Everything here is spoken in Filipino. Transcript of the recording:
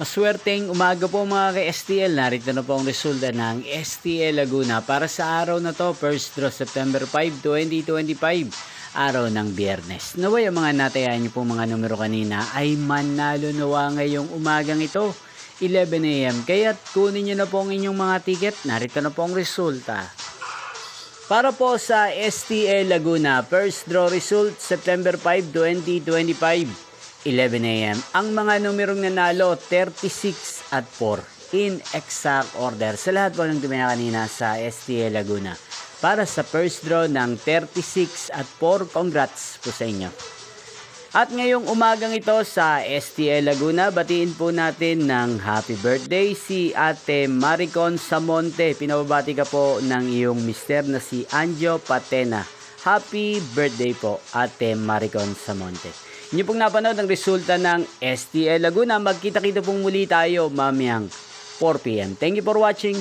Maswerteng umaga po mga ka-STL. Narito na po ang resulta ng STL Laguna para sa araw na to, first draw September 5, 2025, araw ng Biyernes. Naway ang mga natayan niyo po mga numero kanina ay manalo nawa ngayong umagang ito, 11 AM. Kaya't kunin niyo na po ang inyong mga ticket. Narito na po ang resulta. Para po sa STL Laguna, first draw result September 5, 2025. 11 AM. Ang mga numerong nanalo, 36 at 4 in exact order. Sa lahat po ng tumaya kanina sa STL Laguna. Para sa first draw ng 36 at 4, congrats po sa inyo. At ngayong umagang ito sa STL Laguna, batiin po natin ng happy birthday si Ate Maricon Samonte. Pinababati ka po ng iyong mister na si Anjo Patena. Happy birthday po, Ate Maricon Samonte. Inyo pong napanood ang resulta ng STL Laguna. Magkita-kita pong muli tayo mamayang 4 PM. Thank you for watching.